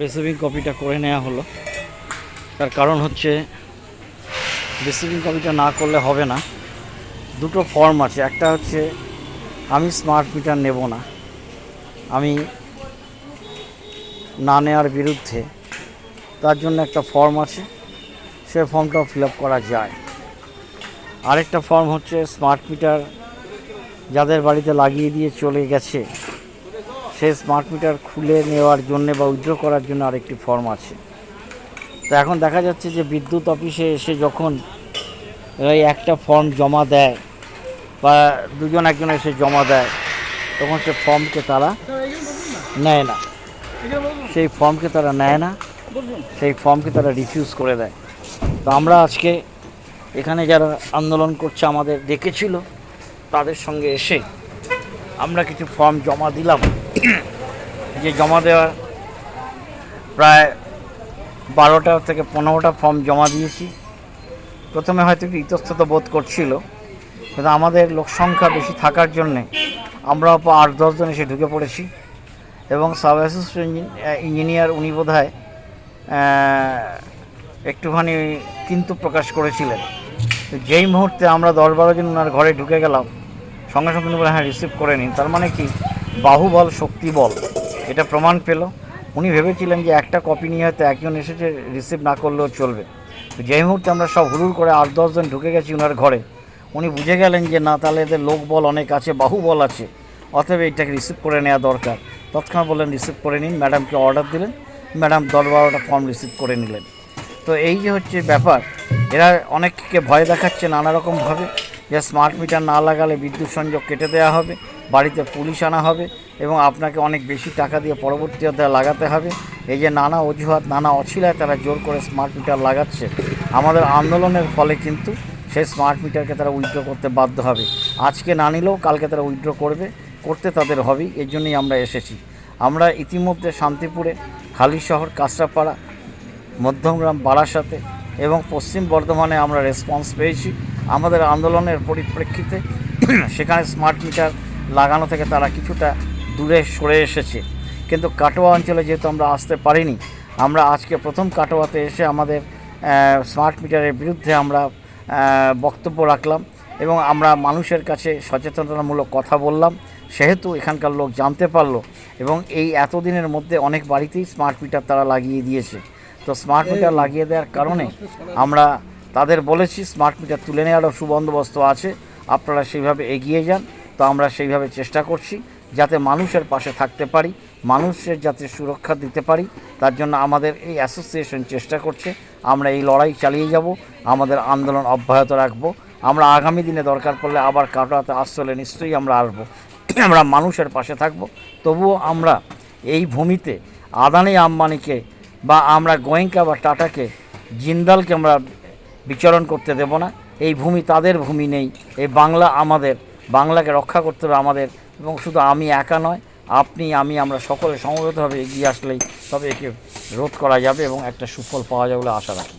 Receiving কপিটা করে নেওয়া হলো। তার কারণ হচ্ছে রিসিভিং কপিটা না করলে হবে না। দুটো ফর্ম আছে, একটা হচ্ছে আমি স্মার্ট মিটার নেব না, আমি না নেওয়ার বিরুদ্ধে, তার জন্য একটা ফর্ম আছে, সে ফর্মটাও ফিল আপ করা যায়। আরেকটা ফর্ম হচ্ছে স্মার্ট মিটার যাদের বাড়িতে লাগিয়ে দিয়ে চলে গেছে সেই স্মার্ট মিটার খুলে নেওয়ার জন্য বা উইথড্র করার জন্য আরেকটি ফর্ম আছে। তো এখন দেখা যাচ্ছে যে বিদ্যুৎ অফিসে এসে যখন এই একটা ফর্ম জমা দেয় বা দুজন একজন এসে জমা দেয়, তখন সে ফর্মকে তারা নেয় না, সেই ফর্মকে তারা নেয় না, সেই ফর্মকে তারা রিফিউজ করে দেয়। তো আমরা আজকে এখানে যারা আন্দোলন করছে আমাদের ডেকেছিল, তাদের সঙ্গে এসে আমরা কিছু ফর্ম জমা দিলাম। যে জমা দেওয়ার প্রায় 12টা থেকে 15টা ফর্ম জমা দিয়েছি। প্রথমে হয়তো একটু ইতস্তত বোধ করছিল, কিন্তু আমাদের লোক সংখ্যা বেশি থাকার জন্যে আমরাও 8-10 জন এসে ঢুকে পড়েছি। এবং সাব অ্যাসিস্ট্যান্ট ইঞ্জিনিয়ার উনি বোধহয় একটুখানি কিন্তু প্রকাশ করেছিলেন। যেই মুহূর্তে আমরা 10-12 জন ওনার ঘরে ঢুকে গেলাম, সঙ্গে সঙ্গে উনি বলে হ্যাঁ রিসিভ করে নিন। তার মানে কি, বাহুবল শক্তি বল, এটা প্রমাণ পেল। উনি ভেবেছিলেন যে একটা কপি নিয়ে হয়তো একজন এসেছে, রিসিভ না করলেও চলবে। তো যেই মুহূর্তে আমরা সব হুড়ুড় করে 8-10 জন ঢুকে গেছি ওনার ঘরে, উনি বুঝে গেলেন যে না, তাহলে এদের লোকবল অনেক আছে, বাহুবল আছে, অতএব এইটাকে রিসিভ করে নেওয়া দরকার। তৎক্ষণাৎ বললেন রিসিভ করে নিন। ম্যাডামকে অর্ডার দিলেন, ম্যাডাম 10-12টা ফর্ম রিসিভ করে নিলেন। তো এই যে হচ্ছে ব্যাপার, এরা অনেককে ভয় দেখাচ্ছে নানা রকমভাবে, যে স্মার্ট মিটার না লাগালে বিদ্যুৎ সংযোগ কেটে দেওয়া হবে, বাড়িতে পুলিশ আনা হবে এবং আপনাকে অনেক বেশি টাকা দিয়ে পরবর্তীতে লাগাতে হবে। এই যে নানা অজুহাত, নানা অছিলায় তারা জোর করে স্মার্ট মিটার লাগাচ্ছে। আমাদের আন্দোলনের ফলে কিন্তু সেই স্মার্ট মিটারকে তারা উইথড্র করতে বাধ্য হবে। আজকে না নিলেও কালকে তারা উইথড্র করতে তাদের হবেই। এর জন্যই আমরা এসেছি। আমরা ইতিমধ্যে শান্তিপুরে, হালিশহর, কাঁচরাপাড়া, মধ্যমগ্রাম, বারাসাতে এবং পশ্চিম বর্ধমানে আমরা রেসপন্স পেয়েছি। আমাদের আন্দোলনের পরিপ্রেক্ষিতে সেখানে স্মার্ট মিটার লাগানো থেকে তারা কিছুটা দূরে সরে এসেছে। কিন্তু কাটোয়া অঞ্চলে যেহেতু আমরা আসতে পারিনি, আমরা আজকে প্রথম কাটোয়াতে এসে আমাদের স্মার্ট মিটারের বিরুদ্ধে আমরা বক্তব্য রাখলাম এবং আমরা মানুষের কাছে সচেতনতামূলক কথা বললাম। সেহেতু এখানকার লোক জানতে পারলো এবং এই এতদিনের মধ্যে অনেক বাড়িতেই স্মার্ট মিটার তারা লাগিয়ে দিয়েছে। তো স্মার্ট মিটার লাগিয়ে দেওয়ার কারণে আমরা তাদের বলেছি স্মার্ট মিটার তুলে নেওয়ারও সুবন্দোবস্ত আছে, আপনারা সেইভাবে এগিয়ে যান। তো আমরা সেইভাবে চেষ্টা করছি যাতে মানুষের পাশে থাকতে পারি, মানুষের যাতে সুরক্ষা দিতে পারি, তার জন্য আমাদের এই অ্যাসোসিয়েশন চেষ্টা করছে। আমরা এই লড়াই চালিয়ে যাব, আমাদের আন্দোলন অব্যাহত রাখবো। আমরা আগামী দিনে দরকার পড়লে আবার কাটোয়াতে আসলে নিশ্চয়ই আমরা আসবো, আমরা মানুষের পাশে থাকব। তবুও আমরা এই ভূমিতে আদানি আম্বানিকে বা আমরা গোয়েঙ্কা বা টাটাকে, জিন্দালকে আমরা বিচরণ করতে দেব না। এই ভূমি তাদের ভূমি নেই, এই বাংলা আমাদের, বাংলাকে রক্ষা করতে হবে আমাদের। এবং শুধু আমি একা নয়, আপনি, আমরা সকলে সমবেতভাবে এগিয়ে আসলেই তবে একে রোধ করা যাবে এবং একটা সুফল পাওয়া যাবে বলে আশা রাখি।